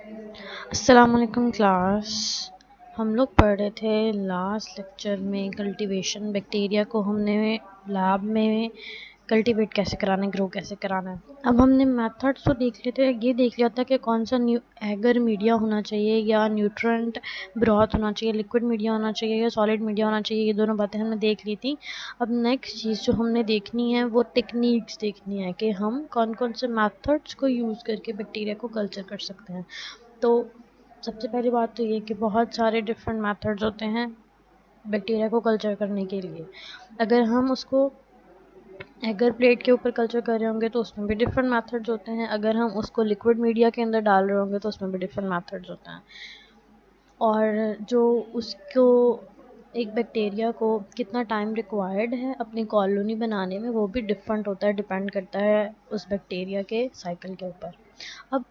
अस्सलाम वालेकुम क्लास। हम लोग पढ़ रहे थे लास्ट लेक्चर में कल्टीवेशन। बैक्टीरिया को हमने लैब में कल्टीवेट कैसे कराना है, ग्रो कैसे कराना है। अब हमने मेथड्स तो देख लेते हैं, ये देख लिया था कि कौन सा एगर मीडिया होना चाहिए या न्यूट्रेंट ब्रॉथ होना चाहिए, लिक्विड मीडिया होना चाहिए या सॉलिड मीडिया होना चाहिए। ये दोनों बातें हमने देख ली थी। अब नेक्स्ट चीज़ जो हमने देखनी है वो टेक्निक्स देखनी है कि हम कौन कौन से मेथड्स को यूज़ करके बैक्टीरिया को कल्चर कर सकते हैं। तो सबसे पहली बात तो ये कि बहुत सारे डिफरेंट मेथड्स होते हैं बैक्टीरिया को कल्चर करने के लिए। अगर हम उसको एगर प्लेट के ऊपर कल्चर कर रहे होंगे तो उसमें भी डिफरेंट मेथड्स होते हैं। अगर हम उसको लिक्विड मीडिया के अंदर डाल रहे होंगे तो उसमें भी डिफरेंट मेथड्स होते हैं। और जो उसको एक बैक्टीरिया को कितना टाइम रिक्वायर्ड है अपनी कॉलोनी बनाने में वो भी डिफरेंट होता है, डिपेंड करता है उस बैक्टीरिया के साइकिल के ऊपर। अब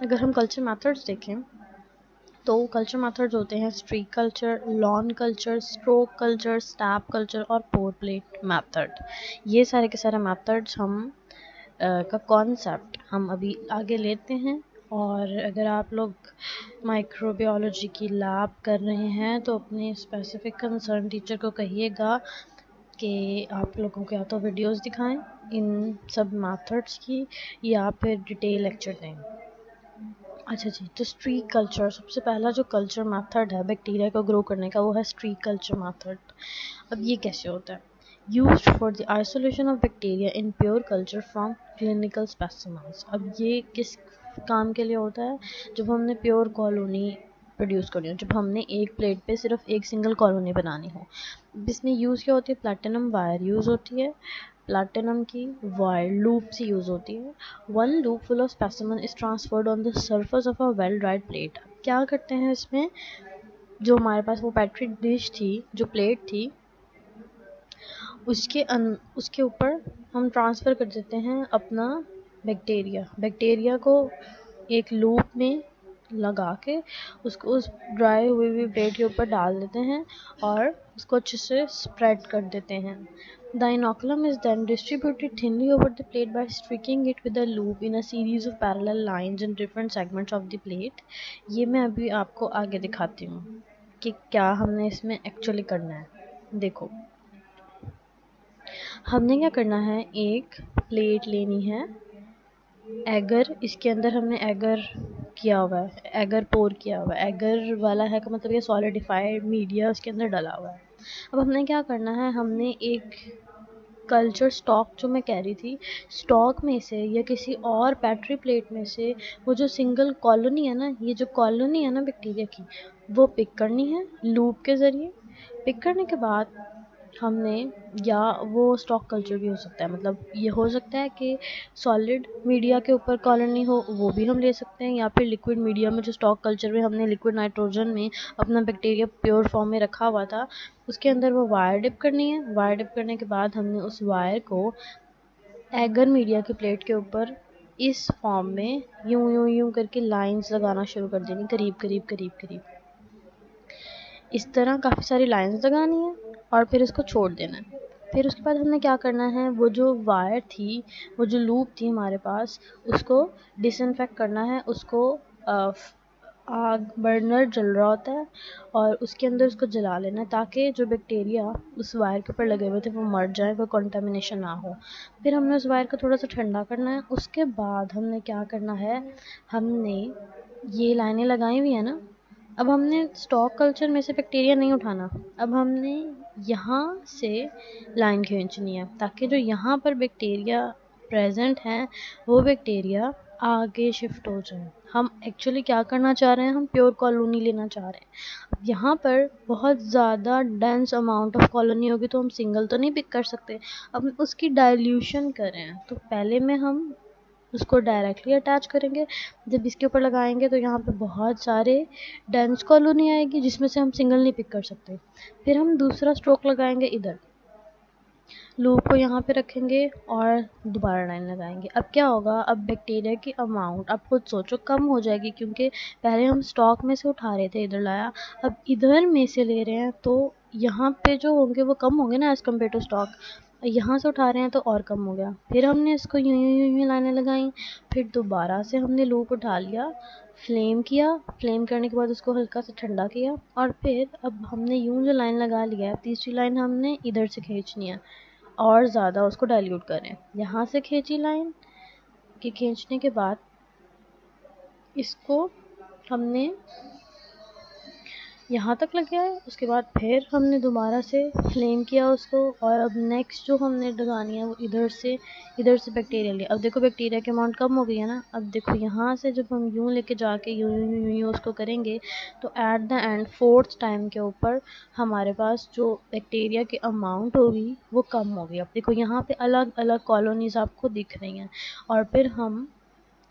अगर हम कल्चर मेथड्स देखें तो कल्चर मेथड्स होते हैं streak culture, lawn culture, stroke culture, step culture और पोर प्लेट मेथड। ये सारे के सारे मेथड्स हम का कॉन्सेप्ट हम अभी आगे लेते हैं। और अगर आप लोग माइक्रोबायोलॉजी की लैब कर रहे हैं तो अपने स्पेसिफिक कंसर्न टीचर को कहिएगा कि आप लोगों को या तो वीडियोस दिखाएं इन सब मेथड्स की या फिर डिटेल लेक्चर दें। अच्छा जी, तो स्ट्रीक कल्चर सबसे पहला जो कल्चर मेथड है बैक्टीरिया को ग्रो करने का वो है स्ट्रीक कल्चर मेथड। अब ये कैसे होता है? Used for the isolation of bacteria in pure culture from clinical specimens. अब ये किस काम के लिए होता है? जब हमने प्योर कॉलोनी प्रोड्यूस करनी हो, जब हमने एक प्लेट पे सिर्फ एक सिंगल कॉलोनी बनानी हो। इसमें यूज़ क्या होती है? प्लैटिनम वायर यूज़ होती है। प्लैटिनम की वायर लूप से यूज़ होती है। One loop full of specimen is transferred on the surface of a well dried plate. क्या करते हैं इसमें? जो हमारे पास वो पेट्री डिश थी, जो प्लेट थी, उसके ऊपर हम ट्रांसफ़र कर देते हैं अपना बैक्टीरिया को एक लूप में लगा के उसको उस ड्राई हुई प्लेट के ऊपर डाल देते हैं और उसको अच्छे से स्प्रेड कर देते हैं। The inoculum is then distributed thinly over the plate by streaking it with a loop in a series of parallel lines in different segments of the plate। ये मैं अभी आपको आगे दिखाती हूँ कि क्या हमने इसमें एक्चुअली करना है। देखो, हमने क्या करना है, एक प्लेट लेनी है, एगर इसके अंदर हमने एगर किया हुआ है, एगर पोर किया हुआ है। एगर वाला है का मतलब ये सॉलिडिफाइड मीडिया उसके अंदर डला हुआ है। अब हमने क्या करना है, हमने एक कल्चर स्टॉक जो मैं कह रही थी, स्टॉक में से या किसी और पेट्री प्लेट में से वो जो सिंगल कॉलोनी है ना, ये जो कॉलोनी है ना बैक्टीरिया की, वो पिक करनी है लूप के ज़रिए। पिक करने के बाद हमने, या वो स्टॉक कल्चर भी हो सकता है, मतलब ये हो सकता है कि सॉलिड मीडिया के ऊपर कॉलोनी हो, वो भी हम ले सकते हैं, या फिर लिक्विड मीडिया में जो स्टॉक कल्चर में हमने लिक्विड नाइट्रोजन में अपना बैक्टीरिया प्योर फॉर्म में रखा हुआ था उसके अंदर वो वायर डिप करनी है। वायर डिप करने के बाद हमने उस वायर को एगर मीडिया की प्लेट के ऊपर इस फॉर्म में यूं यूं यूं करके लाइंस लगाना शुरू कर देनी, करीब करीब करीब करीब। इस तरह काफ़ी सारी लाइंस लगानी है और फिर इसको छोड़ देना है। फिर उसके बाद हमने क्या करना है, वो जो वायर थी, वो जो लूप थी हमारे पास, उसको डिसइंफेक्ट करना है। उसको आग बर्नर जल रहा होता है और उसके अंदर उसको जला लेना है ताकि जो बैक्टीरिया उस वायर के ऊपर लगे हुए थे वो मर जाए, कोई कंटामिनेशन ना हो। फिर हमने उस वायर को थोड़ा सा ठंडा करना है। उसके बाद हमने क्या करना है, हमने ये लाइनें लगाई हुई है ना, अब हमने स्टॉक कल्चर में से बैक्टीरिया नहीं उठाना। अब हमने यहाँ से लाइन खींचनी है ताकि जो यहाँ पर बैक्टीरिया प्रेजेंट हैं वो बैक्टीरिया आगे शिफ्ट हो जाए। हम एक्चुअली क्या करना चाह रहे हैं, हम प्योर कॉलोनी लेना चाह रहे हैं। अब यहाँ पर बहुत ज़्यादा डेंस अमाउंट ऑफ कॉलोनी होगी तो हम सिंगल तो नहीं पिक कर सकते। अब उसकी डाइल्यूशन करें तो पहले में हम उसको डायरेक्टली अटैच करेंगे। जब इसके ऊपर लगाएंगे तो यहाँ पे बहुत सारे डेंस कॉलोनी आएगी जिसमें से हम सिंगल नहीं पिक कर सकते। फिर हम दूसरा स्ट्रोक लगाएंगे, इधर लूप को यहाँ पे रखेंगे और दोबारा लाइन लगाएंगे। अब क्या होगा, अब बैक्टीरिया की अमाउंट आप खुद सोचो कम हो जाएगी, क्योंकि पहले हम स्टॉक में से उठा रहे थे, इधर लाया, अब इधर में से ले रहे हैं तो यहाँ पे जो होंगे वो कम होंगे ना एज़ कम्पेयर टू स्टॉक। यहाँ से उठा रहे हैं तो और कम हो गया। फिर हमने इसको यूं यूं यूं यूं लाइनें लगाई, फिर दोबारा से हमने लूप उठा लिया, फ्लेम किया, फ्लेम करने के बाद उसको हल्का सा ठंडा किया, और फिर अब हमने यूं जो लाइन लगा लिया है, तीसरी लाइन हमने इधर से खींचनी है और ज़्यादा उसको डाइल्यूट करें। यहाँ से खींची लाइन कि खींचने के बाद इसको हमने यहाँ तक लग गया है। उसके बाद फिर हमने दोबारा से फ्लेम किया उसको, और अब नेक्स्ट जो हमने लगानी है वो इधर से बैक्टीरिया लिया। अब देखो बैक्टीरिया की अमाउंट कम हो गई है ना। अब देखो यहाँ से जब हम यूँ लेके जाके यूँ उसको करेंगे तो at the end fourth time के ऊपर हमारे पास जो बैक्टीरिया की अमाउंट होगी वो कम होगी। अब देखो यहाँ पे अलग अलग कॉलोनीज आपको दिख रही हैं, और फिर हम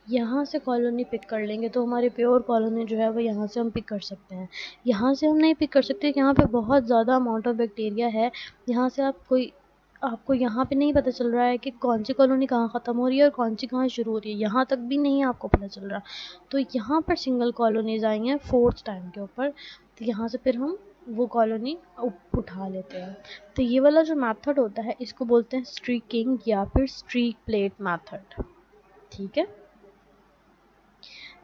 यहाँ से कॉलोनी पिक कर लेंगे तो हमारी प्योर कॉलोनी जो है वो यहाँ से हम पिक कर सकते हैं। यहाँ से हम नहीं पिक कर सकते, यहाँ पे बहुत ज़्यादा अमाउंट ऑफ बैक्टीरिया है। यहाँ से आपको यहाँ पे नहीं पता चल रहा है कि कौन सी कॉलोनी कहाँ ख़त्म हो रही है और कौन सी कहाँ शुरू हो रही है, यहाँ तक भी नहीं आपको पता चल रहा। तो यहाँ पर सिंगल कॉलोनीज आई हैं फोर्थ टाइम के ऊपर, तो यहाँ से फिर हम वो कॉलोनी उठा लेते हैं। तो ये वाला जो मेथड होता है इसको बोलते हैं स्ट्रीकिंग या फिर स्ट्रीक प्लेट मेथड। ठीक है,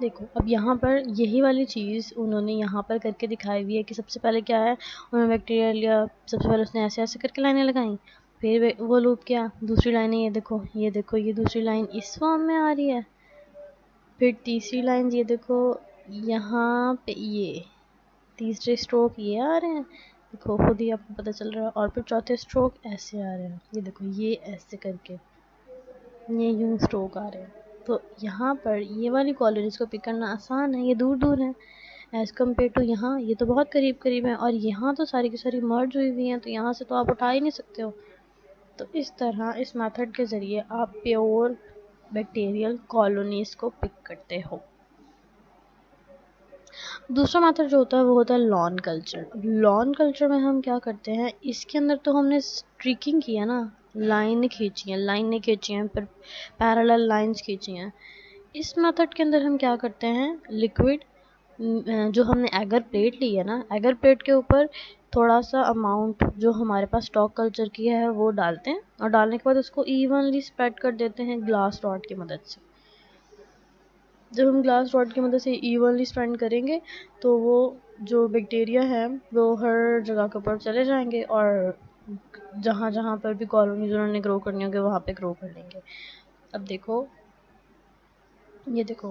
देखो अब यहाँ पर यही वाली चीज़ उन्होंने यहाँ पर करके दिखाई हुई है कि सबसे पहले क्या है, उन्होंने बैक्टीरिया लिया, सबसे पहले उसने ऐसे ऐसे करके लाइनें लगाई, फिर वो लूप किया, दूसरी लाइनें ये देखो ये दूसरी लाइन इस फॉर्म में आ रही है, फिर तीसरी लाइन ये देखो यहाँ पे ये तीसरे स्ट्रोक ये आ रहे हैं, देखो खुद ही आपको पता चल रहा है, और फिर चौथे स्ट्रोक ऐसे आ रहे हैं, ये देखो ये ऐसे करके ये यूं स्ट्रोक आ रहे हैं। तो यहाँ पर ये वाली कॉलोनीज को पिक करना आसान है, ये दूर दूर है एज़ कम्पेयर टू यहाँ, ये तो बहुत करीब करीब है, और यहाँ तो सारी की सारी मर्ज हुई हुई हैं, तो यहाँ से तो आप उठा ही नहीं सकते हो। तो इस तरह इस मेथड के ज़रिए आप प्योर बैक्टीरियल कॉलोनीज को पिक करते हो। दूसरा मेथड जो होता है वो होता है लॉन कल्चर। अब लॉन कल्चर में हम क्या करते हैं, इसके अंदर तो हमने स्ट्रीकिंग किया ना, लाइनें खींची हैं, फिर पैरेलल लाइंस खींची हैं। इस मेथड के अंदर हम क्या करते हैं, लिक्विड जो हमने एगर प्लेट ली है ना, एगर प्लेट के ऊपर थोड़ा सा अमाउंट जो हमारे पास स्टॉक कल्चर की है वो डालते हैं, और डालने के बाद उसको इवनली स्प्रेड कर देते हैं ग्लास रॉड की मदद से। जब हम ग्लास रॉड की मदद से इवनली स्प्रेड करेंगे तो वो जो बैक्टीरिया है वो हर जगह के ऊपर चले जाएंगे, और जहाँ जहाँ पर भी कॉलोनीज उन्होंने ग्रो करनी होगी वहाँ पे ग्रो कर लेंगे। अब देखो ये देखो,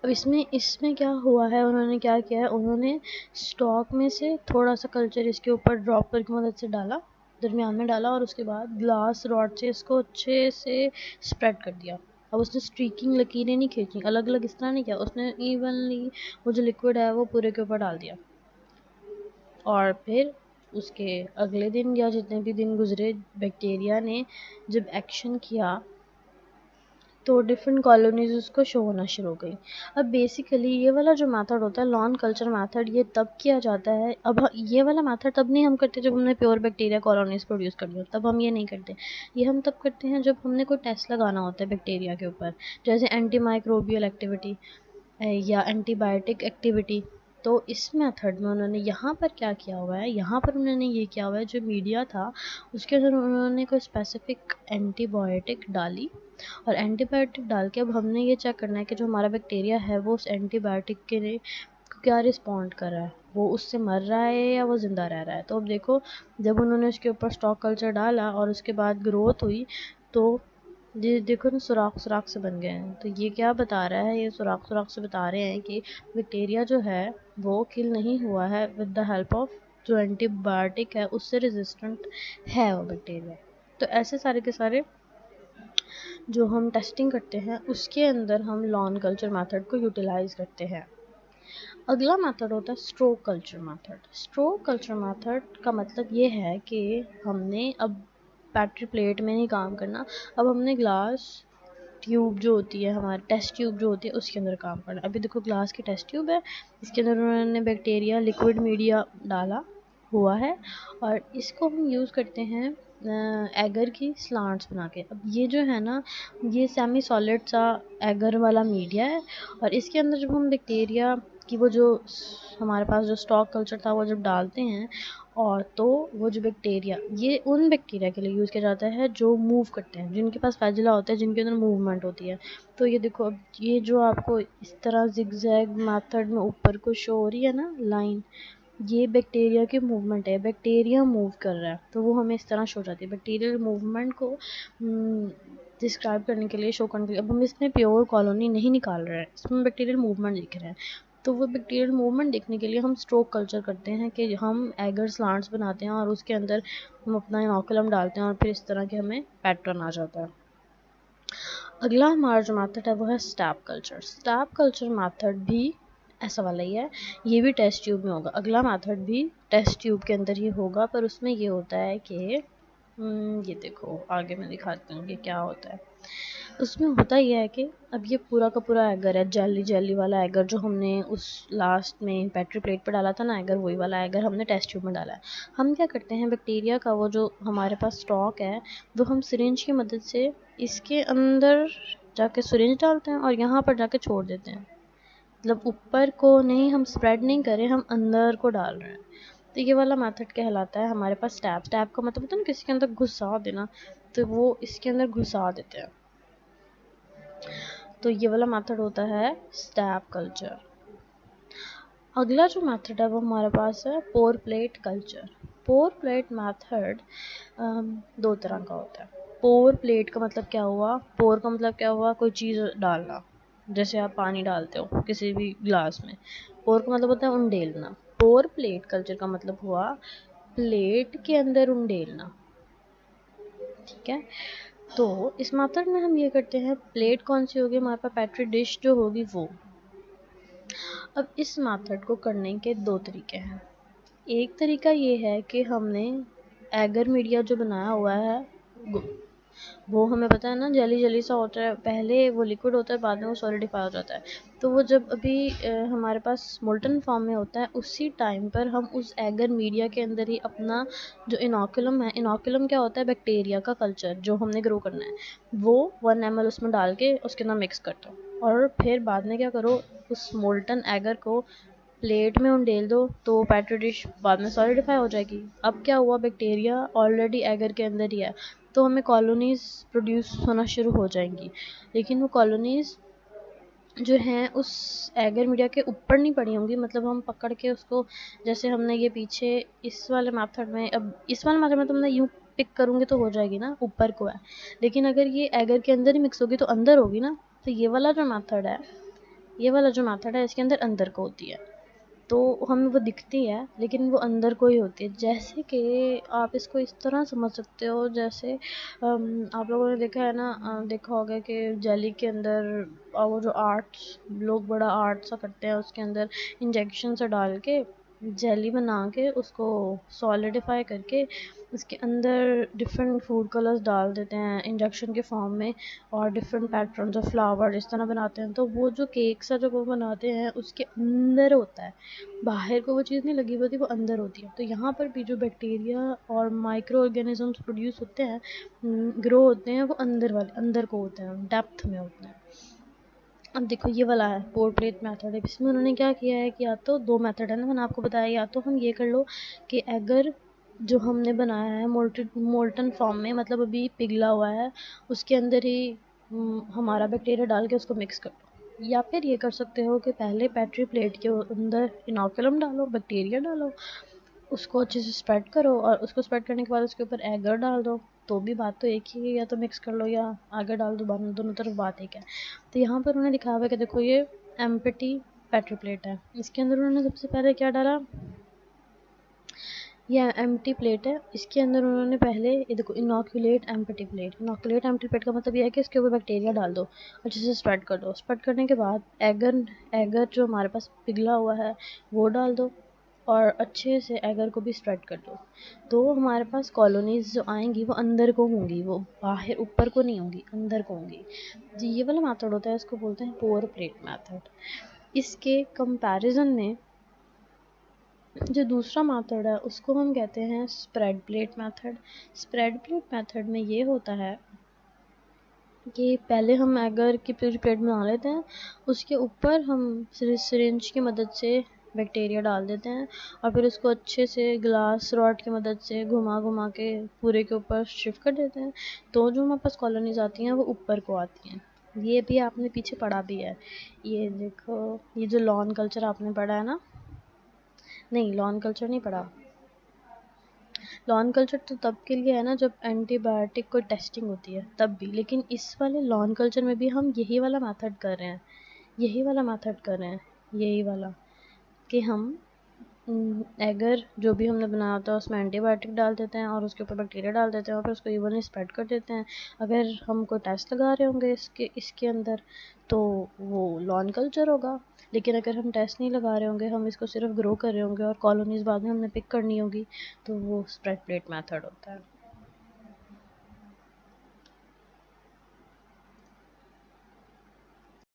अब इसमें क्या हुआ है, उन्होंने क्या किया है, उन्होंने स्टॉक में से थोड़ा सा कल्चर इसके ऊपर ड्रॉपर की मदद से डाला, दरमियान में डाला, और उसके बाद ग्लास रॉड से इसको अच्छे से स्प्रेड कर दिया। अब उसने स्ट्रीकिंग लकीरें नहीं खींची, अलग अलग इस तरह नहीं किया, उसने इवनली वो जो लिक्विड है वो पूरे के ऊपर डाल दिया। और फिर उसके अगले दिन या जितने भी दिन गुजरे, बैक्टीरिया ने जब एक्शन किया तो डिफरेंट कॉलोनीज उसको शो होना शुरू हो गई। अब बेसिकली ये वाला जो मेथड होता है लॉन कल्चर मेथड, ये तब किया जाता है, अब ये वाला मेथड तब नहीं हम करते जब हमने प्योर बैक्टीरिया कॉलोनीज प्रोड्यूस कर दिया, तब हम ये नहीं करते। ये हम तब करते हैं जब हमने कोई टेस्ट लगाना होता है बैक्टीरिया के ऊपर, जैसे एंटी माइक्रोबियल एक्टिविटी या एंटीबायोटिक एक्टिविटी। तो इस मेथड में उन्होंने यहाँ पर क्या किया हुआ है, यहाँ पर उन्होंने ये किया हुआ है, जो मीडिया था उसके अंदर उन्होंने कोई स्पेसिफिक एंटीबायोटिक डाली, और एंटीबायोटिक डाल के अब हमने ये चेक करना है कि जो हमारा बैक्टीरिया है वो उस एंटीबायोटिक के लिए क्या रिस्पॉन्ड कर रहा है, वो उससे मर रहा है या वो ज़िंदा रह रहा है। तो अब देखो जब उन्होंने उसके ऊपर स्टॉक कल्चर डाला और उसके बाद ग्रोथ हुई, तो ये देखो ना सुराख सुराख से बन गए हैं। तो ये क्या बता रहा है, ये सुराख सुराख से बता रहे हैं कि बैक्टीरिया जो है वो किल नहीं हुआ है विद द हेल्प ऑफ जो एंटीबायोटिक है, उससे रेजिस्टेंट है वो बैक्टीरिया। तो ऐसे सारे के सारे जो हम टेस्टिंग करते हैं उसके अंदर हम लॉन कल्चर मेथड को यूटिलाइज करते हैं। अगला मेथड होता है stroke culture method. Stroke culture method का मतलब ये है कि हमने अब बैटरी प्लेट में नहीं काम करना, अब हमने ग्लास ट्यूब जो होती है, हमारी टेस्ट ट्यूब जो होती है उसके अंदर काम करना। अभी देखो ग्लास की टेस्ट ट्यूब है, इसके अंदर उन्होंने बैक्टीरिया लिक्विड मीडिया डाला हुआ है, और इसको हम यूज़ करते हैं एगर की स्लांट्स बना के। अब ये जो है ना, ये सेमी सॉलिड सा एगर वाला मीडिया है, और इसके अंदर जब हम बैक्टीरिया कि वो जो हमारे पास जो स्टॉक कल्चर था वो जब डालते हैं और तो वो जो बैक्टीरिया, ये उन बैक्टीरिया के लिए यूज़ किया जाता है जो मूव करते हैं, जिनके पास फ्लैजेला होता है, जिनके अंदर मूवमेंट होती है। तो ये देखो, अब ये जो आपको इस तरह जिगजैग मेथड में ऊपर को शो हो रही है ना लाइन, ये बैक्टीरिया की मूवमेंट है, बैक्टीरिया मूव कर रहा है, तो वो हमें इस तरह शो जाती है। बैक्टीरियल मूवमेंट को डिस्क्राइब करने के लिए, शो करने के लिए, अब हम इसमें प्योर कॉलोनी नहीं निकाल रहे हैं, इसमें बैक्टीरियल मूवमेंट दिख रहे हैं। तो वो बैक्टीरियल मूवमेंट देखने के लिए हम स्ट्रोक कल्चर करते हैं कि हम एगर स्लांट्स बनाते हैं और उसके अंदर हम अपना इनोकुलम डालते हैं और फिर इस तरह के हमें पैटर्न आ जाता है। अगला हमारा जो मेथड है वो है step culture. Step culture method भी ऐसा वाला ही है, ये भी टेस्ट ट्यूब में होगा। अगला मेथड भी टेस्ट ट्यूब के अंदर ही होगा, पर उसमें ये होता है कि ये देखो आगे मैं दिखाती हूँ कि क्या होता है। उसमें होता ये है कि अब ये पूरा का पूरा एगर है, जेली जेली वाला एगर जो हमने उस लास्ट में बैटरी प्लेट पर डाला था ना एगर, वही वाला एगर हमने टेस्ट ट्यूब में डाला है। हम क्या करते हैं, बैक्टीरिया का वो जो हमारे पास स्टॉक है वो हम सिरिंज की मदद से इसके अंदर जाके सिरिंज डालते हैं और यहाँ पर जाके छोड़ देते हैं। मतलब ऊपर को नहीं, हम स्प्रेड नहीं करें, हम अंदर को डाल रहे हैं। तो ये वाला मेथड कहलाता है हमारे पास स्टैप। स्टैप का मतलब होता है ना किसी के अंदर घुसा देना, तो वो इसके अंदर घुसा देते हैं। तो ये वाला मेथड होता है स्टैप कल्चर। अगला जो मेथड है वो हमारे पास है पोर प्लेट कल्चर। पोर प्लेट मेथड दो तरह का होता है। पोर प्लेट का मतलब क्या हुआ, पोर का मतलब क्या हुआ, कोई चीज़ डालना, जैसे आप पानी डालते हो किसी भी ग्लास में, पोर का मतलब होता है उंडेलना। पोर प्लेट कल्चर का मतलब हुआ प्लेट के अंदर उंडेलना, ठीक है। तो इस मेथड में हम ये करते हैं, प्लेट कौन सी होगी हमारे पास, पेट्री डिश जो होगी वो। अब इस मेथड को करने के दो तरीके हैं। एक तरीका ये है कि हमने एगर मीडिया जो बनाया हुआ है वो हमें पता है ना जेली जेली सा होता है, पहले वो लिक्विड होता है, बाद में वो सॉलिडिफाई हो जाता है। तो वो जब अभी हमारे पास मोल्टन फॉर्म में होता है, उसी टाइम पर हम उस एगर मीडिया के अंदर ही अपना जो इनोकुलम है, इनोकुलम क्या होता है, बैक्टीरिया का कल्चर जो हमने ग्रो करना है, वो 1 ml उसमें डाल के उसके अंदर मिक्स कर दो और फिर बाद में क्या करो, उस मोल्टन एगर को प्लेट में उंडेल दो, तो पेट्री डिश बाद में सॉलिडिफाई हो जाएगी। अब क्या हुआ, बैक्टीरिया ऑलरेडी एगर के अंदर ही है, तो हमें कॉलोनीज़ प्रोड्यूस होना शुरू हो जाएंगी। लेकिन वो कॉलोनीज़ जो हैं उस एगर मीडिया के ऊपर नहीं पड़ी होंगी, मतलब हम पकड़ के उसको, जैसे हमने ये पीछे इस वाले मेथड में, अब इस वाले मेथड में तो मैं यूँ पिक करूँगी तो हो जाएगी ना, ऊपर को है। लेकिन अगर ये एगर के अंदर ही मिक्स होगी तो अंदर होगी ना। तो ये वाला जो मेथड है, ये वाला जो मेथड है इसके अंदर अंदर को होती है, तो हमें वो दिखती है लेकिन वो अंदर को ही होती है। जैसे कि आप इसको इस तरह समझ सकते हो, जैसे आप लोगों ने देखा है ना, देखा होगा कि जेली के अंदर वो जो आर्ट्स लोग बड़ा आर्ट सा करते हैं, उसके अंदर इंजेक्शन से डाल के जेली बना के उसको सॉलिडिफाई करके उसके अंदर डिफरेंट फूड कलर्स डाल देते हैं इंजेक्शन के फॉर्म में, और डिफरेंट पैटर्न ऑफ फ्लावर इस तरह बनाते हैं। तो वो जो केक सा जो वो बनाते हैं उसके अंदर होता है, बाहर को वो चीज़ नहीं लगी होती, वो अंदर होती है। तो यहाँ पर भी जो बैक्टीरिया और माइक्रो ऑर्गेनिजम्स प्रोड्यूस होते हैं, ग्रो होते हैं, वो अंदर वाले अंदर को होते हैं, डेप्थ में होते हैं। अब देखो ये वाला है पोर प्लेट मेथड है, इसमें उन्होंने क्या किया है कि या तो दो मेथड है ना, मैंने आपको बताया, या तो हम ये कर लो कि अगर जो हमने बनाया है मोल्टन फॉर्म में, मतलब अभी पिघला हुआ है, उसके अंदर ही हमारा बैक्टीरिया डाल के उसको मिक्स कर दो। या फिर ये कर सकते हो कि पहले पेट्री प्लेट के अंदर इनोकुलम डालो, बैक्टीरिया डालो, उसको अच्छे से स्प्रेड करो और उसको स्प्रेड करने के बाद उसके ऊपर एगर डाल दो। तो भी बात तो एक ही है, या तो मिक्स कर लो या एगर डाल दो, दोनों तरफ बात एक है। तो यहाँ पर उन्होंने लिखा हुआ है कि देखो ये एम्प्टी पेट्री प्लेट है, इसके अंदर उन्होंने सबसे पहले क्या डाला, ये एम्प्टी प्लेट है, इसके अंदर उन्होंने पहले ये देखो inoculate empty plate. Inoculate empty plate का मतलब ये है कि इसके ऊपर बैक्टीरिया डाल दो, अच्छे से स्प्रेड कर दो। स्प्रेड करने के बाद एगर एगर जो हमारे पास पिघला हुआ है वो डाल दो और अच्छे से एगर को भी स्प्रेड कर दो। तो हमारे पास कॉलोनीज़ जो आएंगी वो अंदर को होंगी, वो बाहर ऊपर को नहीं होंगी, अंदर को होंगी। जी ये वाला मेथड होता है, इसको बोलते हैं पोर प्लेट मेथड। इसके कंपैरिजन में जो दूसरा मेथड है उसको हम कहते हैं spread plate method. Spread plate method में ये होता है कि पहले हम एगर की पूरी प्लेट बना लेते हैं, उसके ऊपर हम सिरिंज की मदद से बैक्टीरिया डाल देते हैं और फिर उसको अच्छे से ग्लास रॉड की मदद से घुमा घुमा के पूरे के ऊपर शिफ्ट कर देते हैं। तो जो हमारे पास कॉलोनीज आती हैं वो ऊपर को आती हैं। ये भी आपने पीछे पढ़ा भी है, ये देखो, ये जो लॉन कल्चर आपने पढ़ा है ना, नहीं लॉन कल्चर नहीं पढ़ा। लॉन कल्चर तो तब के लिए है ना जब एंटीबायोटिक कोई टेस्टिंग होती है तब भी, लेकिन इस वाले लॉन कल्चर में भी हम यही वाला मेथड कर रहे हैं, यही वाला मेथड कर रहे हैं, यही वाला कि हम एगर जो भी हमने बनाया होता है उसमें एंटीबायोटिक डाल देते हैं और उसके ऊपर बैक्टीरिया डाल देते हैं और फिर उसको इवनली स्प्रेड कर देते हैं। अगर हम कोई टेस्ट लगा रहे होंगे इसके अंदर तो वो लॉन कल्चर होगा, लेकिन अगर हम टेस्ट नहीं लगा रहे होंगे, हम इसको सिर्फ ग्रो कर रहे होंगे और कॉलोनीज बाद में हमने पिक करनी होगी, तो वो स्प्रेड प्लेट मेथड होता है।